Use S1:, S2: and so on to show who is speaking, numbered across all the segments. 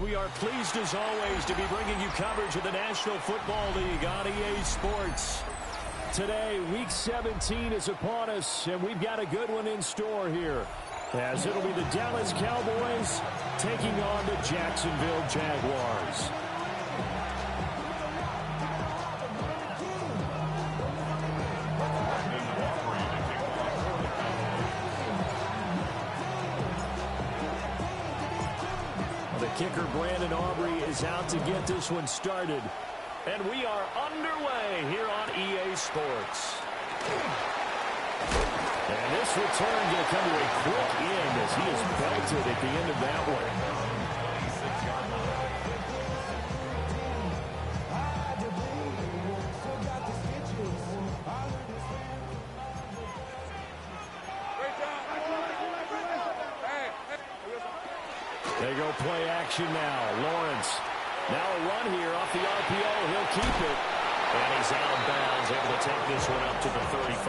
S1: we are pleased as always to be bringing you coverage of the National Football League on EA Sports. Today, Week 17 is upon us, and we've got a good one in store here, as it'll be the Dallas Cowboys taking on the Jacksonville Jaguars. The kicker, Brandon Aubrey, is out to get this one started. And we are underway here on EA Sports. And this return going to come to a quick end as he is belted at the end of that one. They go play action now. Lawrence. Now a run here off the RPO. He'll keep it. And he's out of bounds, able to take this one up to the 35.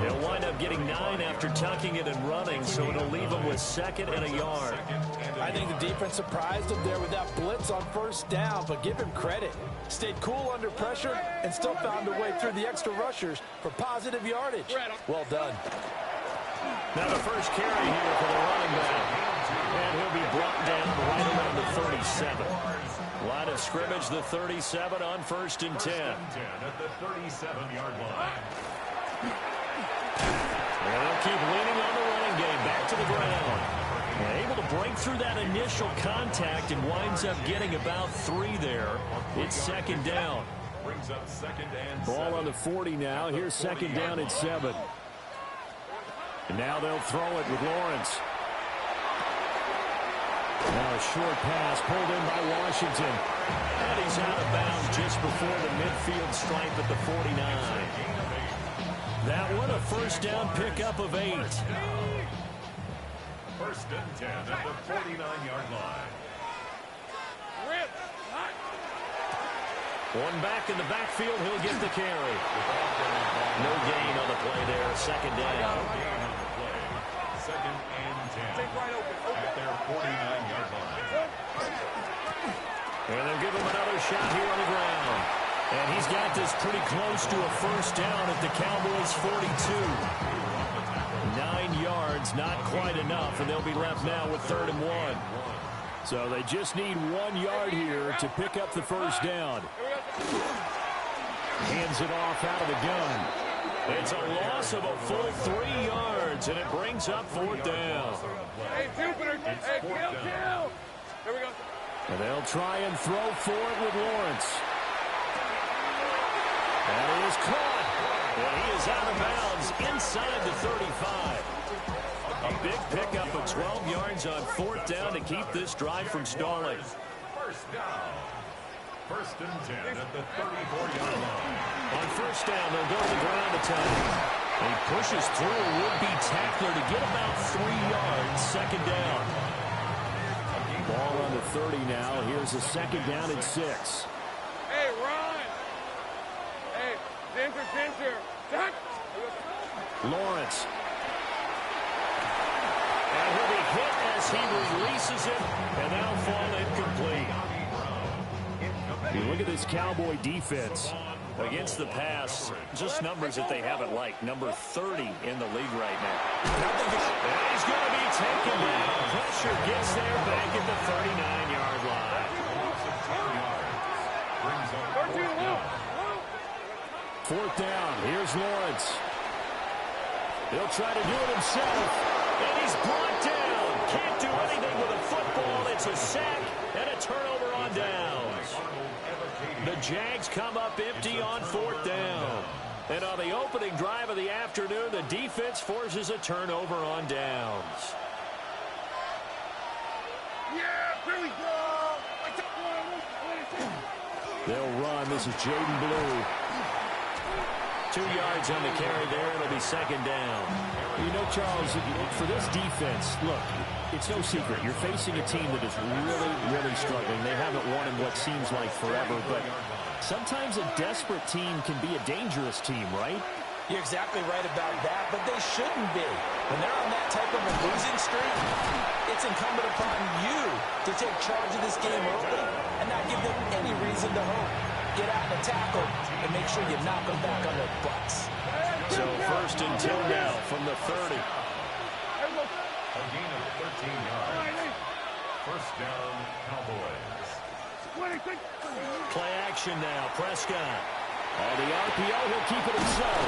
S1: He'll wind up getting 9 after tucking it and running, so it'll leave him with 2nd and a yard.
S2: I think the defense surprised him there with that blitz on first down, but give him credit. Stayed cool under pressure and still found a way through the extra rushers for positive yardage. Well done.
S1: Now the first carry here for the running back. And he'll be brought down right around the 37. Line of scrimmage, the 37 on 1st and 10.
S3: At the 37-yard line.
S1: And they'll keep leaning on the running game. Back to the ground. And able to break through that initial contact and winds up getting about 3 there. It's 2nd down.
S3: Brings up 2nd and 7.
S1: Ball on the 40 now. Here's 2nd down at 7. And now they'll throw it with Lawrence. Now a short pass pulled in by Washington. And he's out of bounds just before the midfield stripe at the 49. That one a 1st down pickup of 8.
S3: 1st and 10 at the 49-yard line.
S1: One back in the backfield, he'll get the carry. No gain on the play there, 2nd down.
S3: 2nd and 10 at their 49-yard line.
S1: And they'll give him another shot here on the ground. And he's got this pretty close to a 1st down at the Cowboys' 42. 9 yards, not quite enough, and they'll be left now with 3rd and 1. So they just need 1 yard here to pick up the 1st down. Hands it off out of the gun. It's a loss of a full 3 yards, and it brings up 4th down.
S4: Hey, Jupiter! Hey, kill! Here we go.
S1: And they'll try and throw for it with Lawrence. And it is caught. And he is out of bounds inside the 35. A big pickup of 12 yards on 4th down to keep this drive from stalling.
S3: 1st down. 1st and 10 at the 34-yard line.
S1: On 1st down, they'll go to the ground attack. He pushes through a would-be tackler to get about 3 yards. 2nd down. Ball on the 30 now. Here's a 2nd down and 6.
S4: Hey, run! Hey, center. Duck!
S1: Lawrence. And he'll be hit as he releases it, and that'll fall incomplete. You look at this Cowboy defense. Against the pass, just numbers that they haven't liked. Number 30 in the league right now. And he's going to be taken down. Pressure gets there back at the 39-yard line. 4th down. Here's Lawrence. He'll try to do it himself. And he's brought down. Can't do anything with a football. It's a sack and a turnover on downs. The Jags come up empty on 4th down. And on the opening drive of the afternoon, the defense forces a turnover on downs.
S4: Yeah, here we go!
S1: They'll run. This is Jaden Blue. 2 yards on the carry there. It'll be 2nd down. You know, Charles, for this defense, look, it's no secret. You're facing a team that is really struggling. They haven't won in what seems like forever, but sometimes a desperate team can be a dangerous team, right?
S2: You're exactly right about that, but they shouldn't be. When they're on that type of a losing streak, it's incumbent upon you to take charge of this game early and not give them any reason to hope. Get out and tackle and make sure you knock them back on their butts.
S1: So 1st and 10 now from the 30.
S3: A gain of 13 yards. First down, Cowboys.
S1: Play action now, Prescott. On the RPO, he'll keep it himself.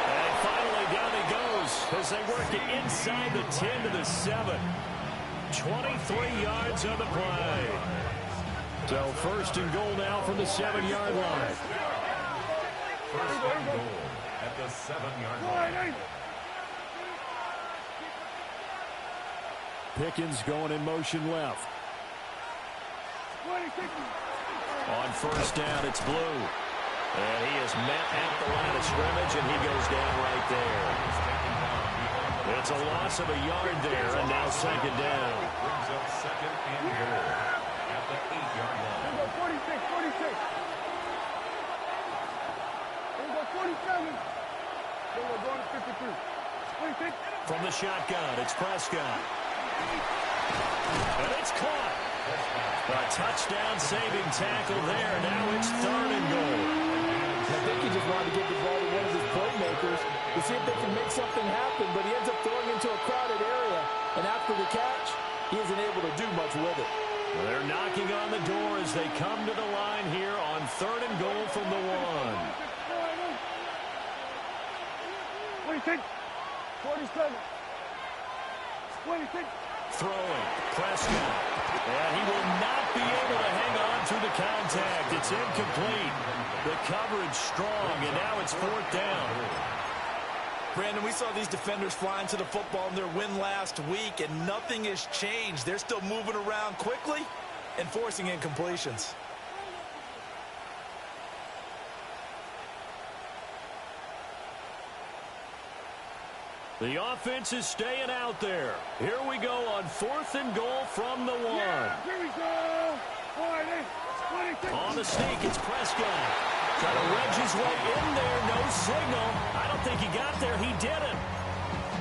S1: And finally down he goes as they work it inside the 10 to the 7. 23 yards on the play. So 1st and goal now from the 7-yard line.
S3: First and goal at the 7-yard line.
S1: Pickens going in motion left. On 1st down, it's Blue. And he is met at the line of scrimmage, and he goes down right there. It's a loss of a yard there, and now 2nd down.
S3: Brings up 2nd and goal at the 8-yard line.
S4: 46. Here we go, 47. Here we go, going to 53. 46.
S1: From the shotgun, it's Prescott. And it's caught. A touchdown-saving tackle there. Now it's 3rd and goal.
S2: I think he just wanted to give the ball to one of his playmakers to see if they can make something happen, but he ends up throwing into a crowded area. And after the catch, he isn't able to do much with it.
S1: Well, they're knocking on the door as they come to the line here on 3rd and goal from the 1.
S4: 46. 47. 26.
S1: Throwing, Prescott. And he will not be able to hang on through the contact. It's incomplete. The coverage strong, and now it's 4th down.
S2: Brandon, we saw these defenders flying to the football in their win last week, and nothing has changed. They're still moving around quickly and forcing incompletions.
S1: The offense is staying out there. Here we go on 4th and goal from the 1.
S4: Here we go. 26.
S1: On the sneak, it's Prescott. Trying to wedge his way in there. No signal. I don't think he got there. He didn't.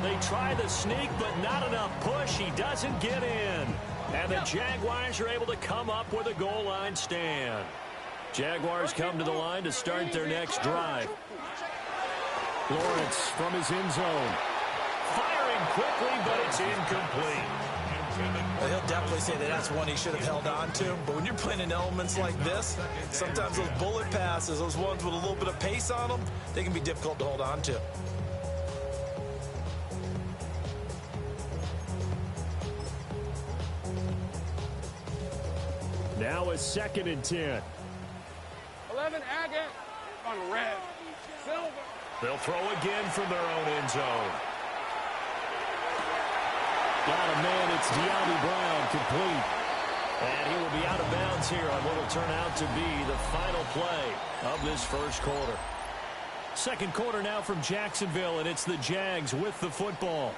S1: They try the sneak, but not enough push. He doesn't get in. And the Jaguars are able to come up with a goal line stand. Jaguars come to the line to start their next drive. Lawrence from his end zone. Firing quickly, but it's incomplete.
S2: Well, he'll definitely say that that's one he should have held on to. But when you're playing in elements like this, sometimes those bullet passes, those ones with a little bit of pace on them, they can be difficult to hold on to.
S1: Now a 2nd and 10.
S4: 11, Agate. On red. Silver.
S1: They'll throw again from their own end zone. Got a man, it's De'Ami Brown, complete. And he will be out of bounds here on what will turn out to be the final play of this 1st quarter. 2nd quarter now from Jacksonville, and it's the Jags with the football.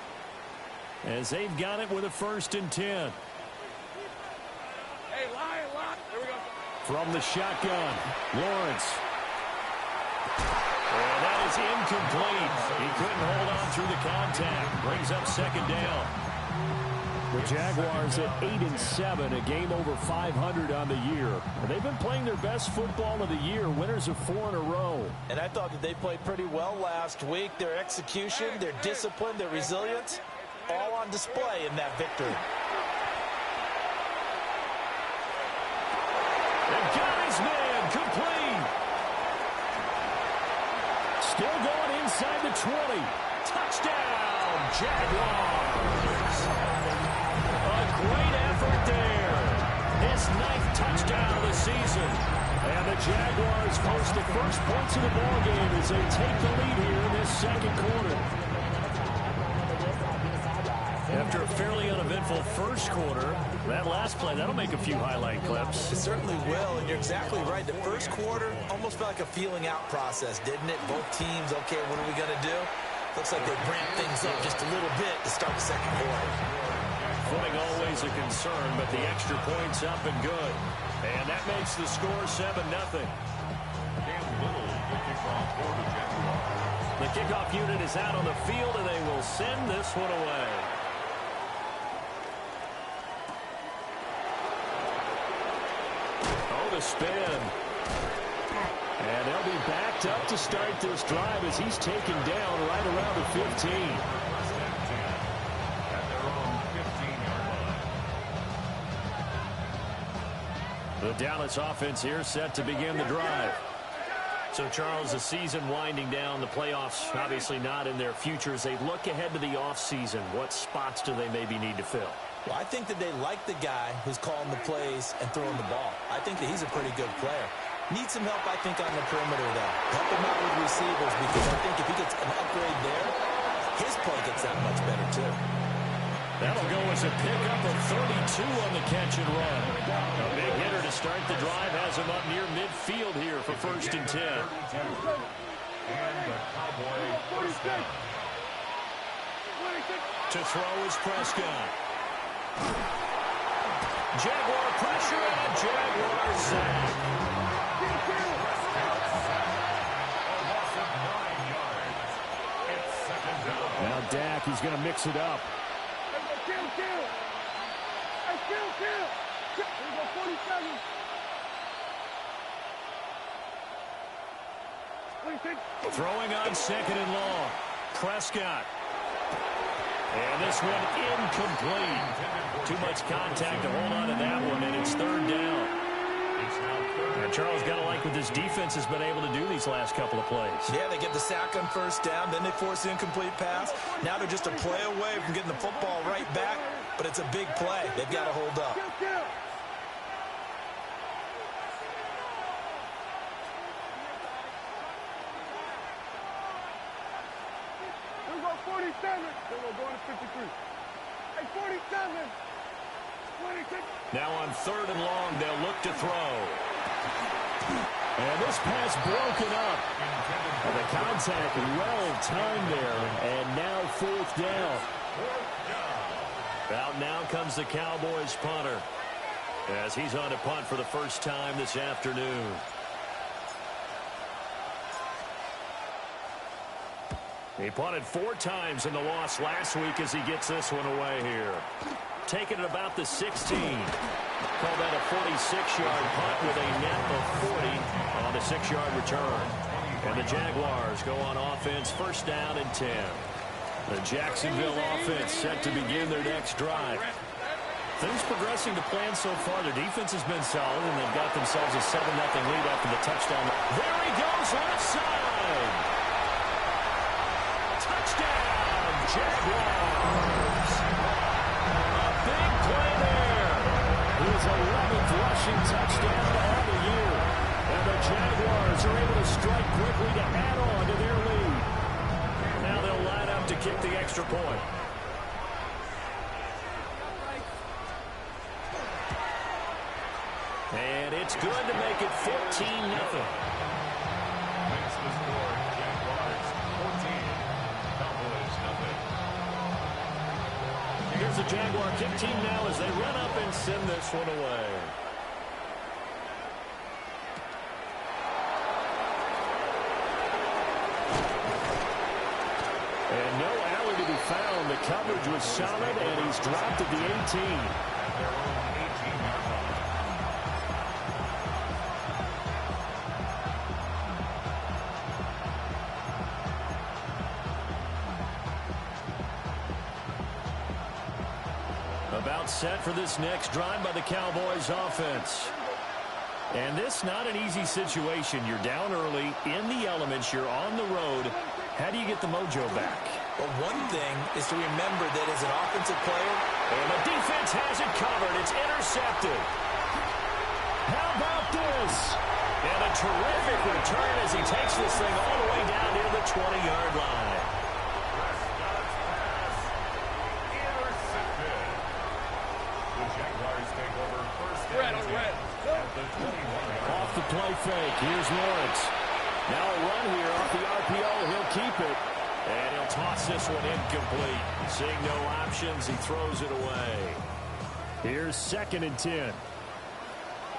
S1: As they've got it with a 1st and 10.
S4: Hey, line. Here we go.
S1: From the shotgun, Lawrence. And that is incomplete. He couldn't hold on through the contact. Brings up 2nd down. The Jaguars at 8-7, a game over 500 on the year. And they've been playing their best football of the year, winners of 4 in a row.
S2: And I thought that they played pretty well last week. Their execution, their discipline, their resilience, all on display in that victory.
S1: And got his man, complete. Still going inside the 20. Touchdown, Jaguars. A great effort there. His 9th touchdown of the season. And the Jaguars post the first points of the ballgame as they take the lead here in this 2nd quarter. After a fairly uneventful 1st quarter, that last play, that'll make a few highlight clips.
S2: It certainly will, and you're exactly right. The 1st quarter almost felt like a feeling out process, didn't it? Both teams, okay, what are we going to do? Looks like they ramped things up just a little bit to start the 2nd quarter.
S1: Footing always a concern, but the extra point's up and good. And that makes the score 7-0.
S3: Dan Little, the kickoff for the Jaguars.
S1: The The kickoff unit is out on the field, and they will send this one away. Oh, the spin. And they'll be backed up to start this drive as he's taken down right around the 15. The Dallas offense here set to begin the drive. So, Charles, the season winding down, the playoffs obviously not in their future. As they look ahead to the offseason, what spots do they maybe need to fill?
S2: Well, I think that they like the guy who's calling the plays and throwing the ball. I think that he's a pretty good player. Needs some help, I think, on the perimeter, though. Help him out with receivers, because I think if he gets an upgrade there, his play gets that much better, too.
S1: That'll go as a pickup of 32 on the catch and run. A big hitter to start the drive has him up near midfield here for 1st and 10.
S3: And the Cowboy first down.
S1: To throw is Prescott. Jaguar pressure and a Jaguar sack. Now Dak, he's going to mix it up. Throwing on 2nd and long. Prescott. And this one incomplete. Too much contact to hold on to that one, and it's 3rd down. And Charles, got to like what this defense has been able to do these last couple of plays.
S2: Yeah, they get the sack on 1st down, then they force the incomplete pass. Now they're just a play away from getting the football right back, but it's a big play. They've got to hold up.
S4: We'll go 47. Then we'll go to 53. Hey, 47. 26.
S1: Now on 3rd and long, they'll look to throw. And this pass broken up. And the contact well timed there. And now 4th down. Out now comes the Cowboys punter, as he's on to punt for the first time this afternoon. He punted 4 times in the loss last week as he gets this one away here. Taking it about the 16. Call that a 46-yard punt with a net of 40 on the 6-yard return. And the Jaguars go on offense, 1st down and 10. The Jacksonville offense set to begin their next drive. Things progressing to plan so far. Their defense has been solid, and they've got themselves a 7-0 lead after the touchdown. There he goes, left side. Touchdown, Jaguars. A big play there. His 11th rushing touchdown of the year. And the Jaguars are able to strike quickly to add on to their lead. Now they'll line up to kick the extra point. And it's good to make it 14-0.
S3: Makes the score Jaguars 14, Cowboys nothing.
S1: Here's the Jaguar kick team now as they run up and send this one away. And no alley to be found. The coverage was solid, and he's dropped at the 18.
S3: At their own 18-yard line.
S1: About set for this next drive by the Cowboys offense. And this not an easy situation. You're down early, in the elements, you're on the road. How do you get the mojo back?
S2: But one thing is to remember that as an offensive player,
S1: and the defense has it covered. It's intercepted. How about this? And a terrific return as he takes this thing all the way down near the 20-yard line. Off the play fake. Here's Lawrence. Now a run here off the RPO. He'll keep it. And he'll toss this one incomplete. Seeing no options, he throws it away. Here's 2nd and 10.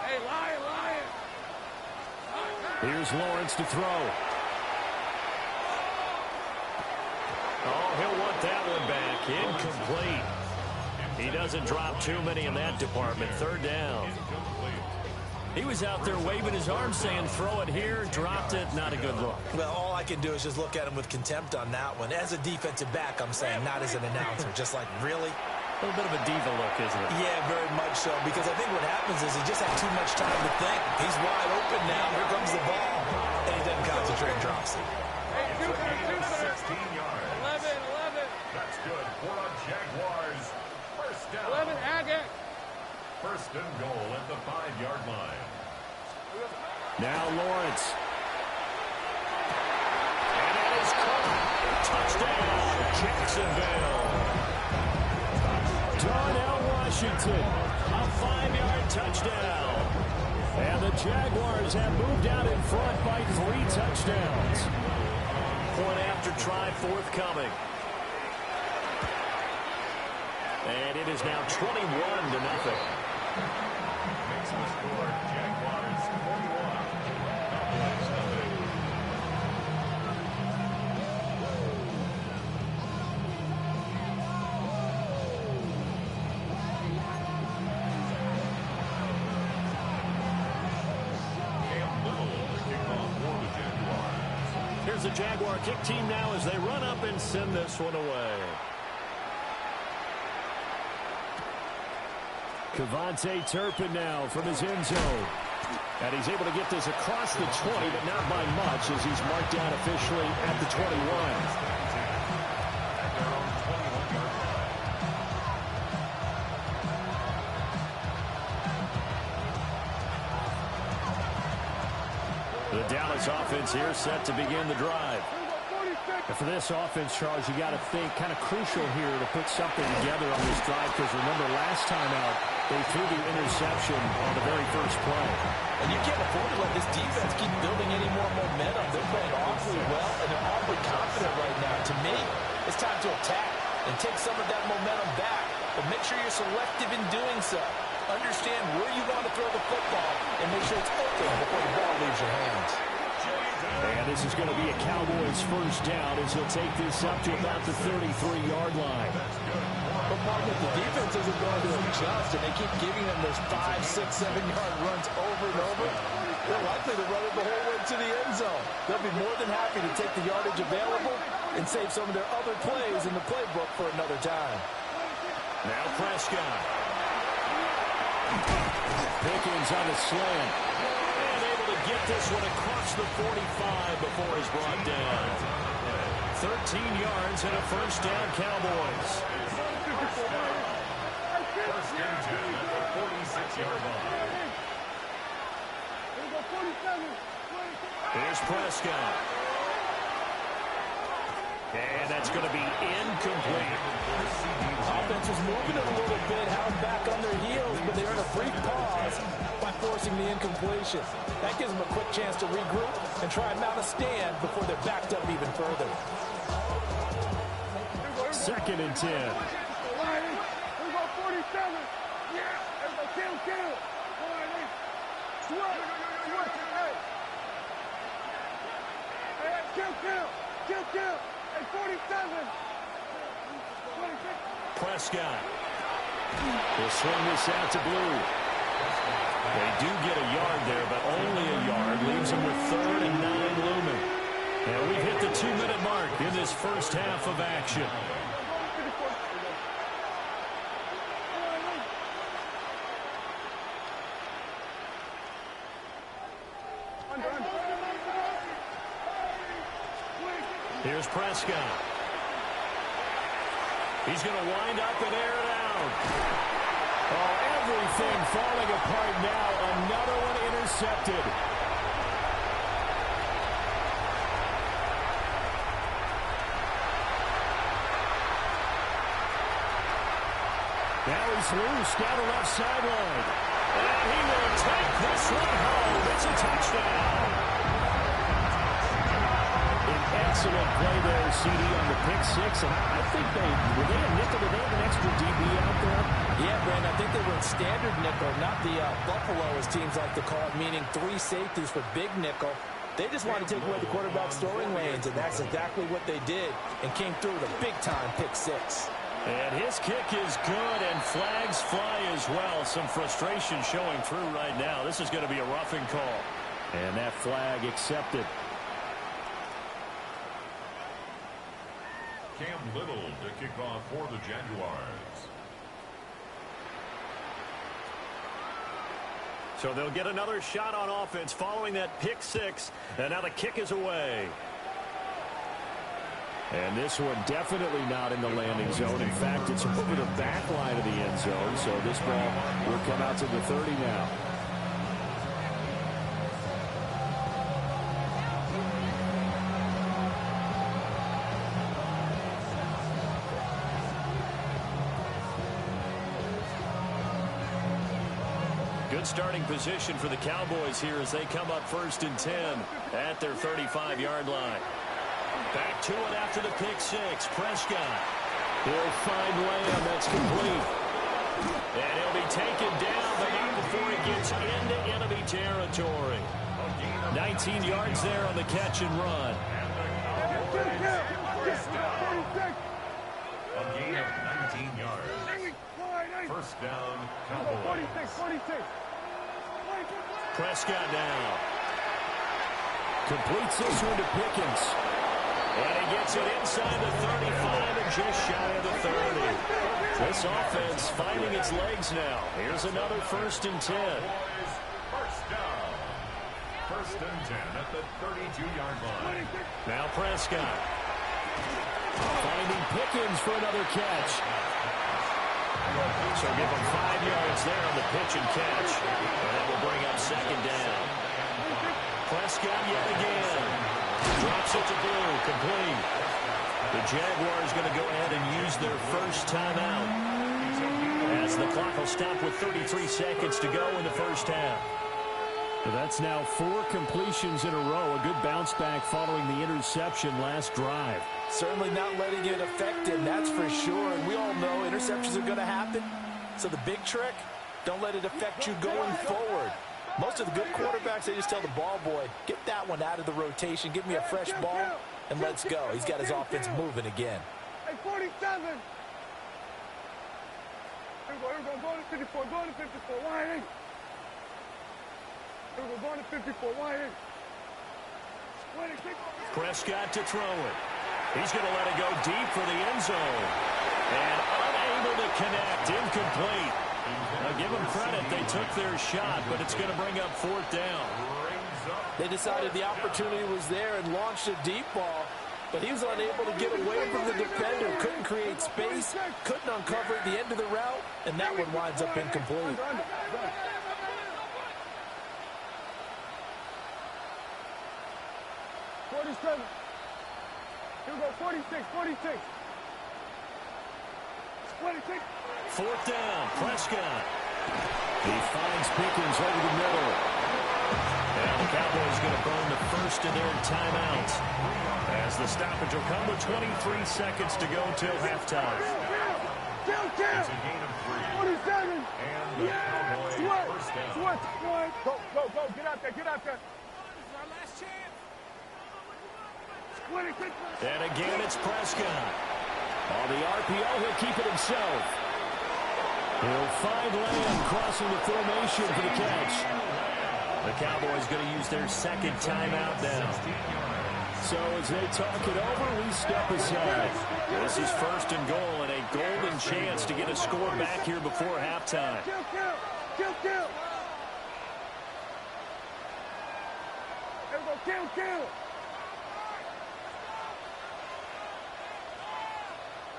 S4: Hey, Lion.
S1: Here's Lawrence to throw. got that one back. Incomplete. He doesn't drop too many in that department. Third down. He was out there waving his arms saying, throw it here, dropped it. Not a good look.
S2: Well, all I can do is just look at him with contempt on that one. As a defensive back, I'm saying, not as an announcer. Just like, really?
S1: A little bit of a diva look, isn't it?
S2: Yeah, very much so. Because I think what happens is he just had too much time to think. He's wide open now. Here comes the ball. And he doesn't concentrate and drops it.
S3: 16 yards.
S4: 11.
S3: That's good for a Jaguars. First down.
S4: 11, Agate.
S3: First and goal at the 5-yard line.
S1: Now Lawrence. And that is caught. Touchdown, Jacksonville. Darnell Washington, a 5-yard touchdown. And the Jaguars have moved out in front by 3 touchdowns. Point after try forthcoming. And it is now 21-0.
S3: Makes the score Jaguars 41. Cowboys nothing. Cam Little, the kickoff for the Jaguars.
S1: Here's the Jaguar kick team now as they run up and send this one away. Kevontae Turpin now from his end zone. And he's able to get this across the 20, but not by much as he's marked down officially at the 21.
S3: At their own 21-yard line.
S1: The Dallas offense here set to begin the drive. And for this offense, Charles, you got to think kind of crucial here to put something together on this drive because remember last time out, they threw the interception on the very first play.
S2: And you can't afford to let this defense keep building any more momentum. They're playing awfully well, and they're awfully confident right now. To me, it's time to attack and take some of that momentum back. But make sure you're selective in doing so. Understand where you want to throw the football and make sure it's open before the ball leaves your hands.
S1: And this is going to be a Cowboys first down as he'll take this up to about the 33-yard line.
S2: But Mark, if the defense isn't going to adjust and they keep giving them those 5, 6, 7-yard runs over and over, they're likely to run it the whole way to the end zone. They'll be more than happy to take the yardage available and save some of their other plays in the playbook for another time.
S1: Now Prescott. Pickens on the slant. And able to get this one across the 45 before he's brought down. 13 yards and a first down, Cowboys.
S3: First and 10 at the 46-yard line.
S1: Here's Prescott. And that's going to be incomplete.
S2: Offense was moving it a little bit, held back on their heels, but they earned a brief pause by forcing the incompletion. That gives them a quick chance to regroup and try and mount a stand before they're backed up even further.
S1: Second and 10. Prescott will swing this out to Blue. They do get a yard there, but only a yard. Leaves them with 3rd and 9 looming. And we've hit the 2-minute mark in this first half of action. Here's Prescott. He's going to wind up and air it out. Oh, everything falling apart now. Another one intercepted. Now he's loose down the left sideline. And he will take this one home. It's a touchdown. Excellent play there, CD, on the pick six. And I think were they a nickel? Did they have an extra DB out there?
S2: Yeah, Brandon, I think they were in standard nickel, not the Buffalo, as teams like to call it, meaning 3 safeties for big nickel. They just wanted to take away the quarterback's throwing lanes, and that's exactly what they did, and came through with a big-time pick six.
S1: And his kick is good, and flags fly as well. Some frustration showing through right now. This is going to be a roughing call. And that flag accepted.
S3: Cam Little to kick off for the Jaguars.
S1: So they'll get another shot on offense following that pick six. And now the kick is away. And this one definitely not in the landing zone. In fact, it's over the back line of the end zone. So this ball will come out to the 30 now. Good starting position for the Cowboys here as they come up 1st and 10 at their 35-yard line. Back to it after the pick six. Prescott. He'll find Lamb. That's complete. And he'll be taken down, but not before he gets into enemy territory. 19 yards there on the catch and run.
S3: A gain of 19 yards. First down, Cowboys.
S4: 46.
S1: Prescott now. Completes this one to Pickens. And he gets it inside the 35 and just shy of the 30. This offense finding its legs now. Here's another 1st and 10.
S3: First down. 1st and 10 at the 32-yard line.
S1: Now Prescott. Finding Pickens for another catch. So give him 5 yards there on the pitch and catch. And that will bring up 2nd down. Prescott yet again. Drops it to Blue, complete. The Jaguars going to go ahead and use their first timeout as the clock will stop with 33 seconds to go in the first half. So that's now 4 completions in a row. A good bounce back following the interception last drive.
S2: Certainly not letting it affect him, that's for sure. And we all know interceptions are going to happen. So the big trick, don't let it affect you going forward. Most of the good quarterbacks, they just tell the ball boy, get that one out of the rotation, give me a fresh ball, and let's go. He's got his offense moving again.
S4: Hey, 47. Here we go. Go to 54. Go to 54. Wide in. Here we go. Go to 54. Wide in.
S1: Prescott to throw it. He's going to let it go deep for the end zone. And unable to connect. Incomplete. Now give them credit. They took their shot, but it's going to bring up 4th down.
S2: They decided the opportunity was there and launched a deep ball, but he was unable to get away from the defender. Couldn't create space, couldn't uncover the end of the route, and that one winds up incomplete.
S4: 47. Here we go. 46. 26.
S1: 4th down. Prescott. He finds Pickens over the middle. And the Cowboys going to burn the first of their timeouts as the stoppage will come with 23 seconds to go till halftime.
S3: It's a gain of 3.
S4: 47.
S3: And the Cowboys first down.
S4: Go. Get out there. It's our last chance. 26.
S1: And again, it's Prescott. On the RPO, he'll keep it himself. He'll find Lamb crossing the formation for the catch. The Cowboys going to use their 2nd timeout now. So as they talk it over, we step aside. This is 1st and goal and a golden chance to get a score back here before halftime.
S4: Kill. There we go. Kill.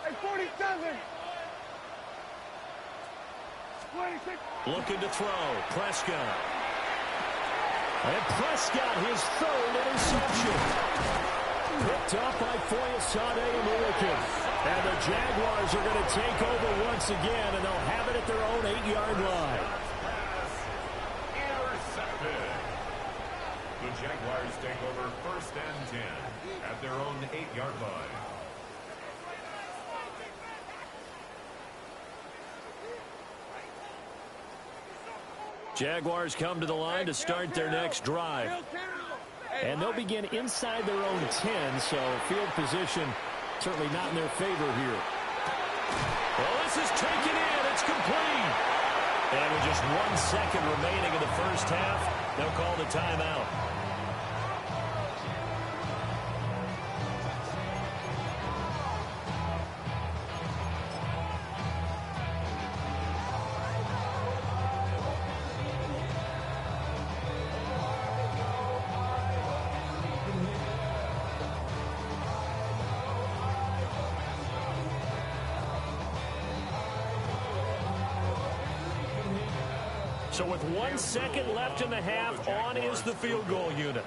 S4: Hey, 47. 26.
S1: Looking to throw. Prescott. And Prescott, his 3rd interception. Picked up by Foyesade and Milliken. And the Jaguars are going to take over once again, and they'll have it at their own 8-yard line.
S3: Intercepted. The Jaguars take over 1st and 10 at their own 8-yard line.
S1: Jaguars come to the line to start their next drive. And they'll begin inside their own 10, so field position certainly not in their favor here. Well, this is taken in. It's complete. And with just 1 second remaining in the first half, they'll call the timeout. So with 1 second left in the half, on is the field goal unit.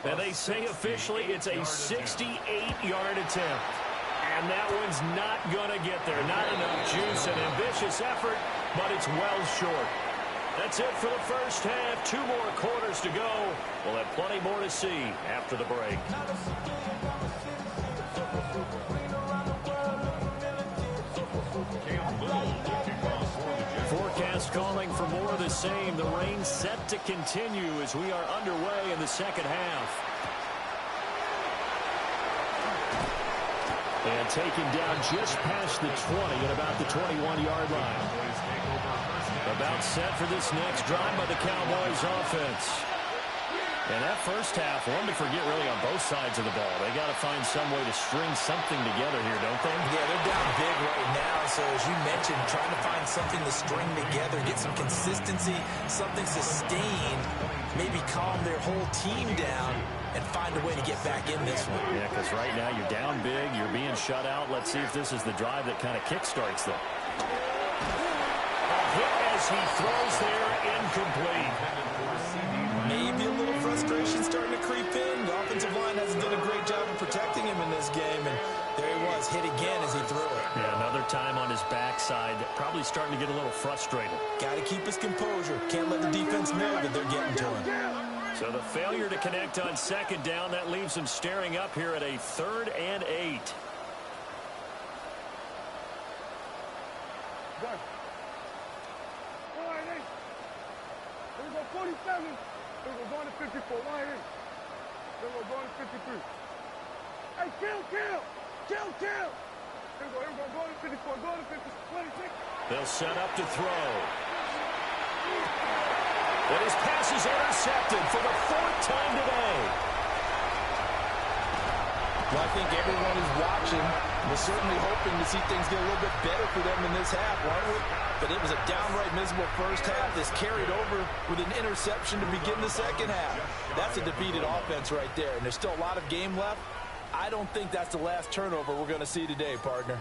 S1: And they say officially it's a 68-yard attempt. And that one's not going to get there. Not enough juice, an ambitious effort, but it's well short. That's it for the first half. 2 more quarters to go. We'll have plenty more to see after the break. Forecast calling for more of the same. The rain set to continue as we are underway in the second half. And taken down just past the 20 at about the 21-yard line. About set for this next drive by the Cowboys offense. And that first half, one to forget really on both sides of the ball. They got to find some way to string something together here, don't they?
S2: Yeah, they're down big right now. So as you mentioned, trying to find something to string together, get some consistency, something sustained, maybe calm their whole team down and find a way to get back in this one.
S1: Yeah, because right now you're down big, you're being shut out. Let's see if this is the drive that kind of kickstarts them. A hit as he throws there, incomplete.
S2: Maybe a little frustration starting to creep in. The offensive line hasn't done a great job of protecting him in this game, and there he was, hit again as he threw it.
S1: Yeah, another time on his backside, probably starting to get a little frustrated.
S2: Got to keep his composure. Can't let the defense know that they're getting to him.
S1: So the failure to connect on second down, that leaves him staring up here at a 3rd and 8.
S4: Done. All right, hey. Here we go, 47. Here we go, going to 54. Why here? Here we go, going to 53. Hey, kill. Here we go, going to 54, going to 26.
S1: They'll set up to throw. And his pass is intercepted for the 4th time today.
S2: Well, I think everyone is watching. We're certainly hoping to see things get a little bit better for them in this half, aren't we? But it was a downright miserable first half. This carried over with an interception to begin the second half. That's a defeated offense right there, and there's still a lot of game left. I don't think that's the last turnover we're going to see today, partner.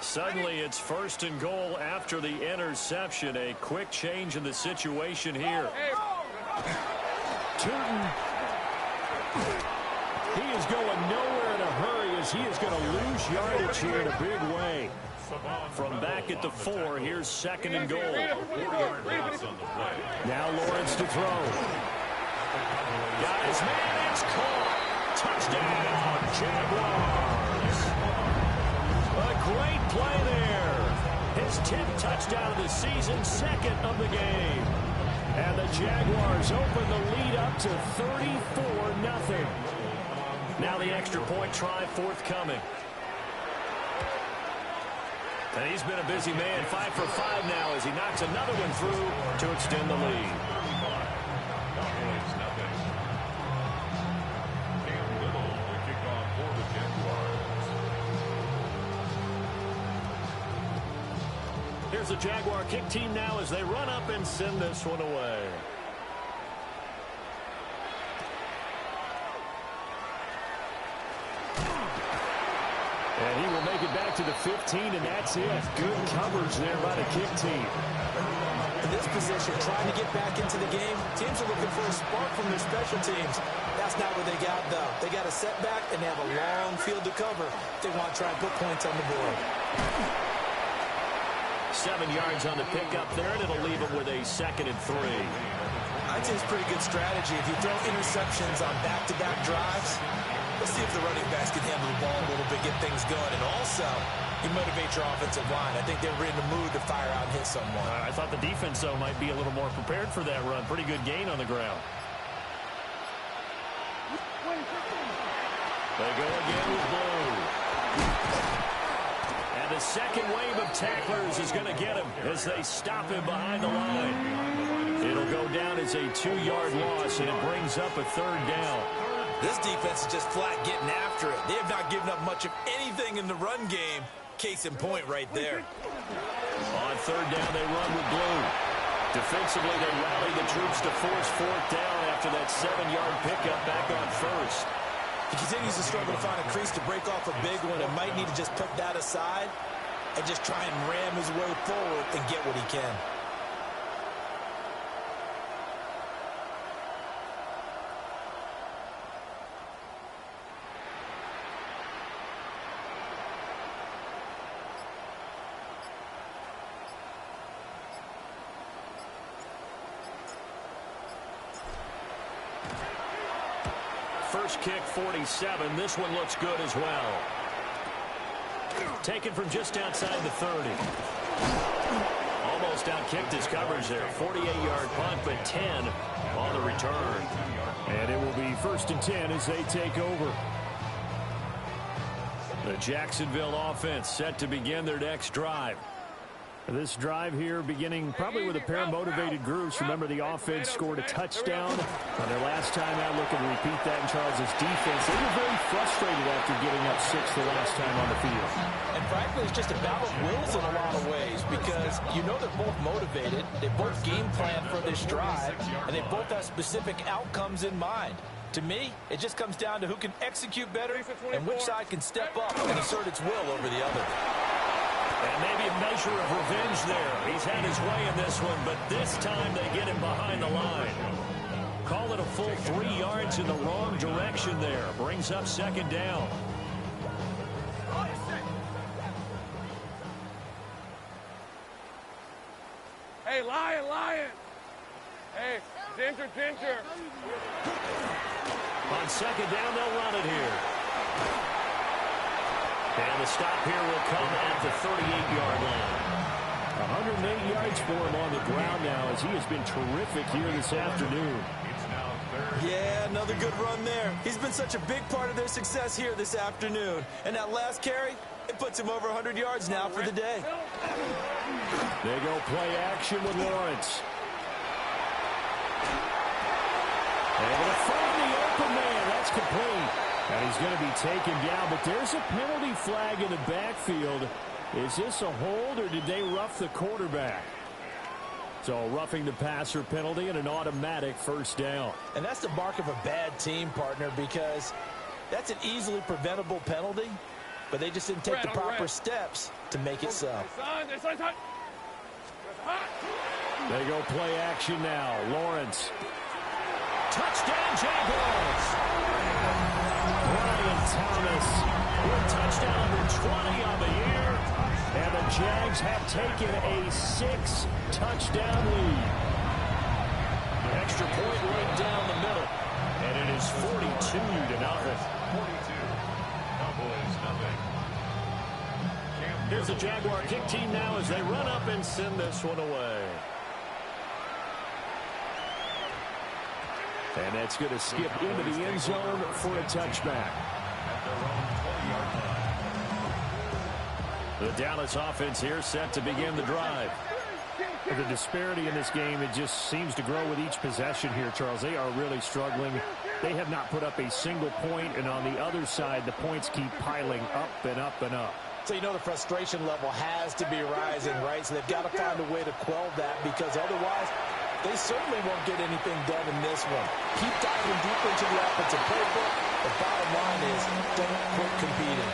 S1: Suddenly it's 1st and goal after the interception. A quick change in the situation here. Tootin. He is going nowhere in a hurry as he is going to lose yardage here in a big way. From back at the 4, here's 2nd and goal. Now Lawrence to throw. Got his man, it's caught. Touchdown, Jaguars. A great play there. His 10th touchdown of the season, 2nd of the game. And the Jaguars open the lead up to 34-0. Now the extra point try forthcoming. And he's been a busy man, 5 for 5 now as he knocks another one through to extend the lead. Here's the Jaguar kick team now as they run up and send this one away. And he will make it back to the 15, and that's it. Good coverage there by the kick team.
S2: In this position, trying to get back into the game, teams are looking for a spark from their special teams. That's not what they got, though. They got a setback, and they have a long field to cover if they want to try and put points on the board.
S1: 7 yards on the pickup there, and it'll leave them with a 2nd and 3.
S2: I'd say it's pretty good strategy. If you throw interceptions on back-to-back drives, let's see if the running backs can handle the ball a little bit, get things going. And also, you motivate your offensive line. I think they're in the mood to fire out and hit someone.
S1: I thought the defense, though, might be a little more prepared for that run. Pretty good gain on the ground. They go again with Blue. And the second wave of tacklers is going to get him as they stop him behind the line. It'll go down as a 2-yard loss, and it brings up a 3rd down.
S2: This defense is just flat getting after it. They have not given up much of anything in the run game. Case in point right there.
S1: On 3rd down, they run with Blue. Defensively, they rally the troops to force 4th down after that 7-yard pickup back on 1st.
S2: He continues to struggle to find a crease to break off a big one and might need to just put that aside and just try and ram his way forward and get what he can.
S1: First kick, 47. This one looks good as well. Taken from just outside the 30. Almost outkicked his coverage there. 48-yard punt, but 10 on the return. And it will be 1st and 10 as they take over. The Jacksonville offense set to begin their next drive.
S5: This drive here beginning probably with a pair of motivated groups. Remember, the offense scored a touchdown on their last time out, looking to repeat that in Charles's defense. They were very frustrated after getting up 6 the last time on the field.
S2: And frankly, it's just a battle of wills in a lot of ways because you know they're both motivated. They both game plan for this drive, and they both have specific outcomes in mind. To me, it just comes down to who can execute better and which side can step up and assert its will over the other.
S1: And maybe a measure of revenge there. He's had his way in this one, but this time they get him behind the line. Call it a full 3 yards in the wrong direction there. Brings up 2nd down.
S4: Hey, Lion. Hey, Ginger.
S1: On 2nd down, they'll run it here. And the stop here will come at the 38-yard line.
S5: 108 yards for him on the ground now as he has been terrific here this afternoon.
S2: Yeah, another good run there. He's been such a big part of their success here this afternoon. And that last carry, it puts him over 100 yards now for the day.
S5: They go play action with Lawrence. Able to find the open man. That's complete. And he's going to be taken down, but there's a penalty flag in the backfield. Is this a hold, or did they rough the quarterback? So roughing the passer penalty and an automatic 1st down.
S2: And that's the mark of a bad team, partner, because that's an easily preventable penalty, but they just didn't take the proper steps to make it so.
S5: They go play action now. Lawrence.
S1: Touchdown, Jaguars!
S5: Brian Thomas with touchdown number 20 on the year. And the Jags have taken a 6-touchdown lead.
S1: Extra point right down the middle. And it is 42-0.
S3: 42. Cowboys, nothing.
S1: Here's the Jaguar kick team now as they run up and send this one away.
S5: And that's going to skip into the end zone for a touchback.
S1: The Dallas offense here set to begin the drive.
S5: The disparity in this game, it just seems to grow with each possession here, Charles. They are really struggling. They have not put up a single point, and on the other side, the points keep piling up and up and up.
S2: So you know the frustration level has to be rising, right? So they've got to find a way to quell that because otherwise they certainly won't get anything done in this one. Keep diving deep into the offensive playbook. The bottom line is don't quit competing.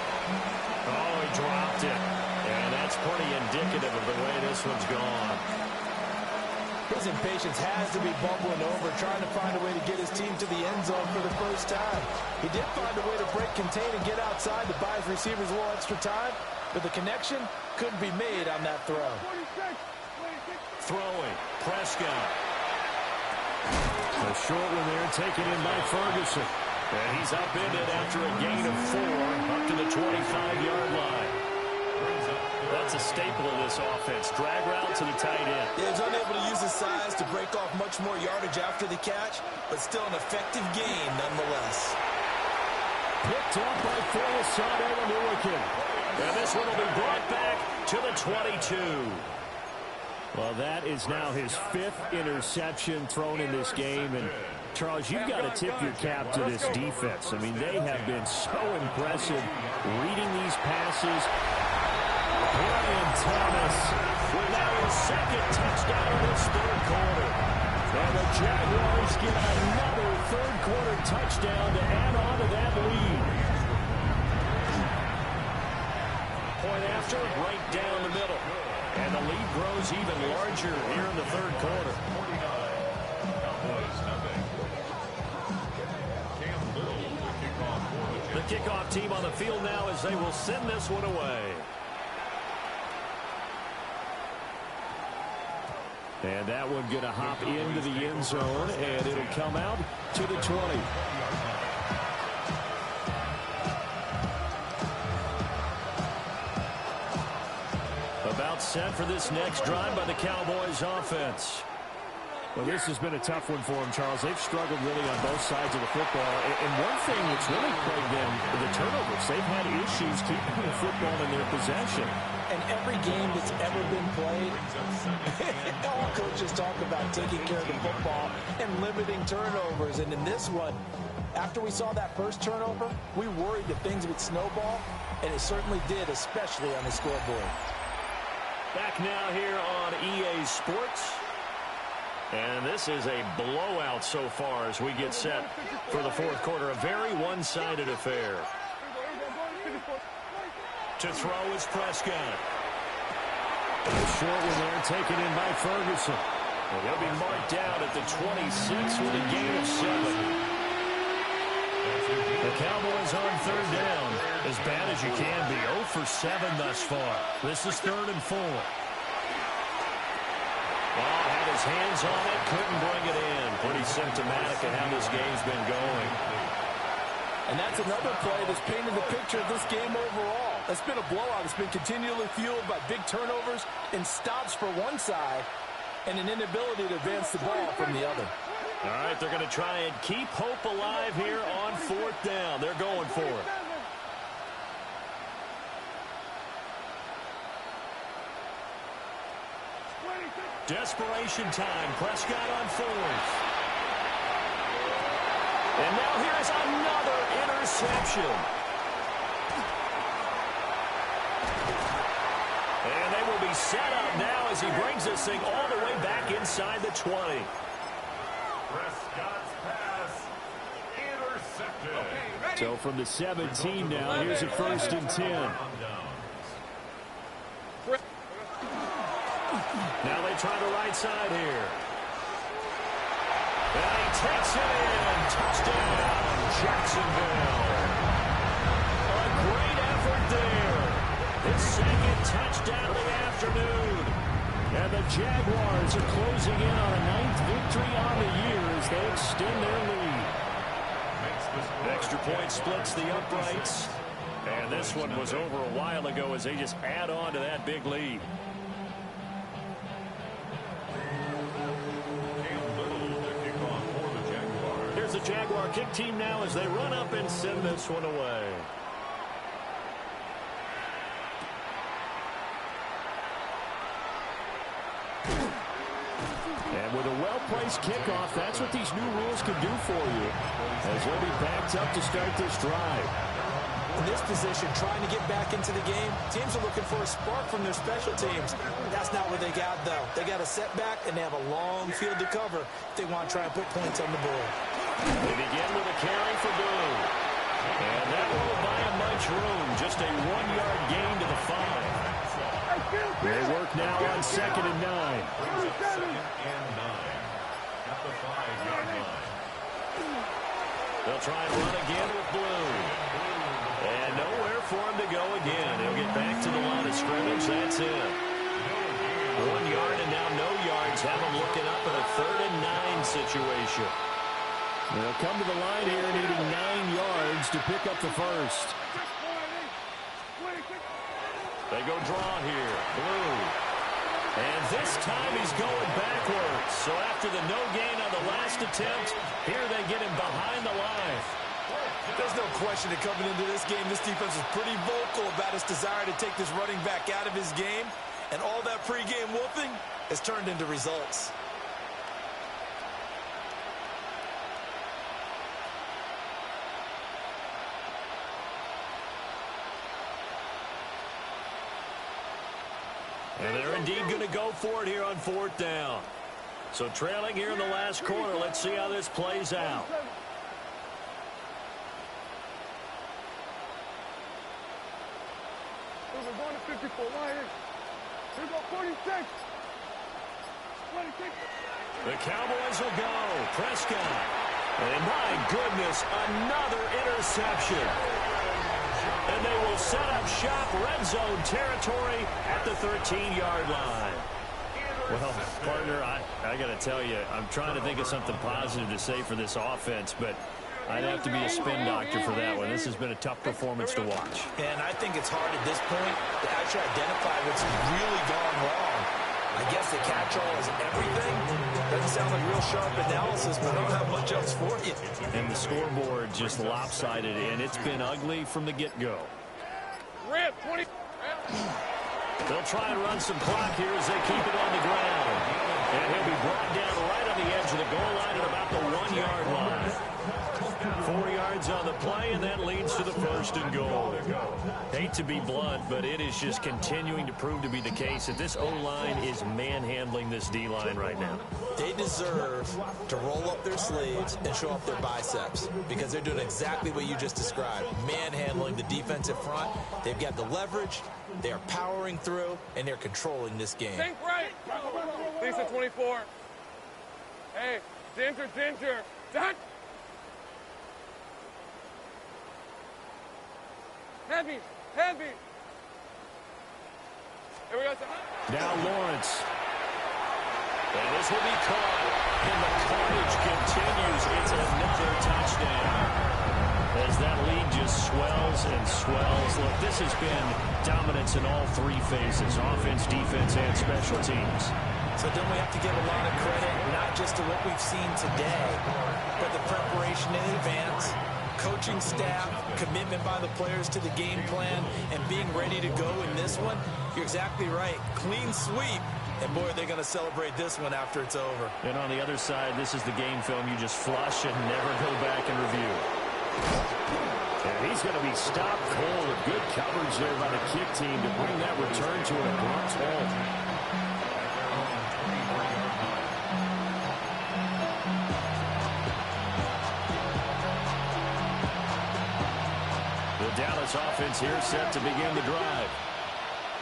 S1: Oh, he dropped it. And that's pretty indicative of the way this one's gone.
S2: His impatience has to be bubbling over, trying to find a way to get his team to the end zone for the first time. He did find a way to break, contain, and get outside to buy his receivers a little extra time, but the connection couldn't be made on that throw.
S1: Throwing. Prescott.
S5: A short one there taken in by Ferguson.
S1: And he's upended after a gain of 4 up to the 25-yard line. That's a staple of this offense. Drag route to the tight end.
S2: He was unable to use his size to break off much more yardage after the catch, but still an effective gain nonetheless.
S5: Picked up by Folasade Lemuikin.
S1: And this one will be brought back to the 22.
S5: Well, that is now his 5th interception thrown in this game. And, Charles, you've got to tip your cap to this defense. I mean, they have been so impressive reading these passes.
S1: Brian Thomas with now his 2nd touchdown in this 3rd quarter.
S5: And the Jaguars get another 3rd quarter touchdown to add on to that lead.
S1: Point after, right down the middle. And the lead grows even larger here in the 3rd quarter. The kickoff team on the field now as they will send this one away.
S5: And that one going to hop into the end zone, and it'll come out to the 20. About set for this next drive by the Cowboys offense. Well, this has been a tough one for them, Charles. They've struggled really on both sides of the football. And one thing that's really plagued them, the turnovers. They've had issues keeping the football in their possession.
S2: And every game that's ever been played, all coaches talk about taking care of the football and limiting turnovers. And in this one, after we saw that first turnover, we worried that things would snowball, and it certainly did, especially on the scoreboard.
S1: Back now here on EA Sports. And this is a blowout so far as we get set for the 4th quarter. A very one-sided affair. To throw is Prescott.
S5: A short one there, taken in by Ferguson.
S1: And he'll be marked down at the 26 with a gain of 7. The Cowboys on 3rd down. As bad as you can be. 0 for 7 thus far. This is 3rd and 4. Had his hands on it, couldn't bring it in. Pretty symptomatic of how this game's been going.
S2: And that's another play that's painted the picture of this game overall. It's been a blowout. It's been continually fueled by big turnovers and stops for one side and an inability to advance the ball from the other.
S1: All right, they're going to try and keep hope alive here on 4th down. They're going for it. Desperation time. Prescott on 4th. And now here's another interception. And they will be set up now as he brings this thing all the way back inside the 20.
S3: Prescott's pass intercepted.
S5: So from the 17 now, here's a 1st and 10.
S1: Now they try the right side here. And he takes it in. Touchdown, Jacksonville. A great effort there. His 2nd touchdown of the afternoon.
S5: And the Jaguars are closing in on a 9th victory on the year as they extend their lead.
S1: Extra point splits the uprights. And this one was over a while ago as they just add on to that big lead. Here's the Jaguar kick team now as they run up and send this one away.
S5: And with a well-placed kickoff, that's what these new rules can do for you, as they'll be backed up to start this drive.
S2: In this position, trying to get back into the game, teams are looking for a spark from their special teams. That's not what they got, though. They got a setback, and they have a long field to cover if they want to try and put points on the board.
S1: They begin with a carry for Boone. And that won't buy him much room. Just a 1-yard gain to the 5.
S5: They work now on 2nd and 9.
S3: Second and 9 at the 5-yard line.
S1: They'll try and run again with Blue. And nowhere for him to go again. He'll get back to the line of scrimmage. That's it. 1 yard and now no yards. Have him looking up in a 3rd and 9 situation.
S5: They'll come to the line here needing 9 yards to pick up the 1st.
S1: They go draw here. Blue. And this time he's going backwards. So after the no gain on the last attempt, here they get him behind the line.
S2: There's no question that coming into this game, this defense was pretty vocal about its desire to take this running back out of his game. And all that pregame wolfing has turned into results.
S1: And they're indeed going to go for it here on 4th down. So trailing here in the last quarter. Let's see how this plays out.
S4: We're going to 54. Why here? Here we go, 46. 26.
S1: The Cowboys will go. Prescott. And my goodness, another interception. And they will set up shop, red zone territory at the 13-yard line.
S5: Well, partner, I got to tell you, I'm trying to think of something positive to say for this offense, but I'd have to be a spin doctor for that one. This has been a tough performance to watch.
S2: And I think it's hard at this point to actually identify what's really gone wrong. I guess the catch-all is everything. Doesn't sound like real sharp analysis, but I don't have much else for you.
S5: And the scoreboard just lopsided, and it's been ugly from the get-go.
S4: Rip, 20.
S1: They'll try and run some clock here as they keep it on the ground. And he'll be brought down right on the edge of the goal line at about the 1-yard line. 4 yards on the play, and that leads to the 1st and goal. Hate to be blunt, but it is just continuing to prove to be the case that this O-line is manhandling this D-line right now.
S2: They deserve to roll up their sleeves and show up their biceps because they're doing exactly what you just described, manhandling the defensive front. They've got the leverage, they're powering through, and they're controlling this game.
S4: Think right. Lisa, 24. Hey, Ginger. Done. Heavy. Here we go.
S1: Now Lawrence. And this will be caught. And the carnage continues. It's another touchdown. As that lead just swells and swells. Look, this has been dominance in all 3 phases. Offense, defense, and special teams.
S2: So don't we have to give a lot of credit, not just to what we've seen today, but the preparation in advance, coaching staff, commitment by the players to the game plan, and being ready to go in this one? You're exactly right. Clean sweep. And, boy, they're going to celebrate this one after it's over.
S5: And on the other side, this is the game film you just flush and never go back and review.
S1: And he's going to be stopped cold. Good coverage there by the kick team to bring that return to an abrupt halt. The Dallas offense here set to begin the drive.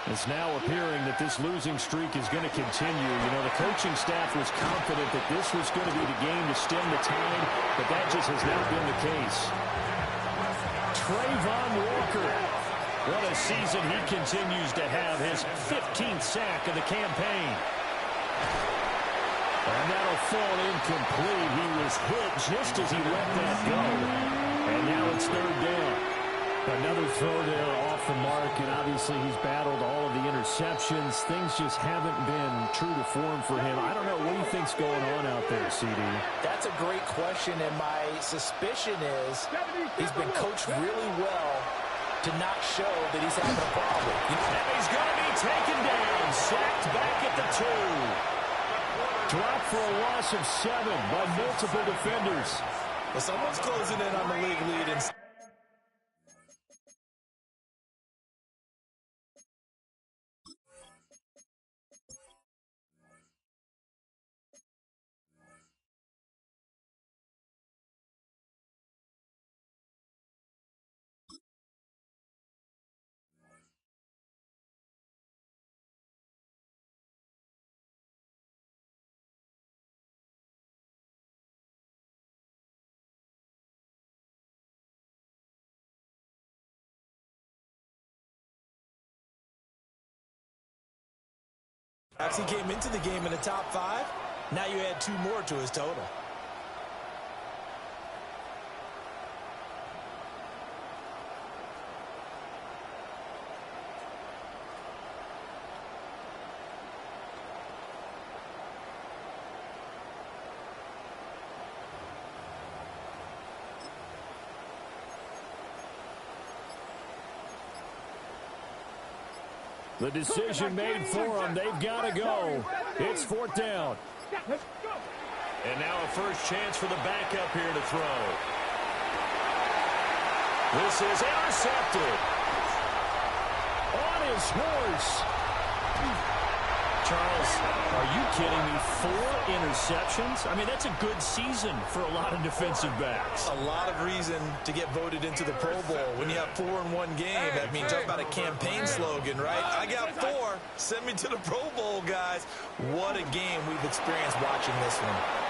S1: It's now appearing that this losing streak is going to continue. You know, the coaching staff was confident that this was going to be the game to stem the tide, but that just has not been the case. Trayvon Walker. What a season he continues to have. His 15th sack of the campaign. And that'll fall incomplete. He was hit just as he let that go. And now it's 3rd down.
S5: Another throw there off the mark, and obviously he's battled all of the interceptions. Things just haven't been true to form for him. I don't know. What do you think's going on out there, CD?
S2: That's a great question, and my suspicion is he's been coached really well to not show that he's having a problem.
S1: And he's going to be taken down, sacked back at the 2.
S5: Dropped for a loss of 7 by multiple defenders.
S2: Well, someone's closing in on the league lead. And he came into the game in the top 5. Now you add 2 more to his total.
S5: The decision made for them. They've got to go. It's 4th down.
S1: And now a first chance for the backup here to throw. This is intercepted.
S5: On his horse.
S1: Charles, are you kidding me? 4 interceptions? I mean, that's a good season for a lot of defensive backs.
S2: A lot of reason to get voted into the Pro Bowl. When you have 4 in one game, that means just about a campaign slogan, right? I got 4. Send me to the Pro Bowl, guys. What a game we've experienced watching this one.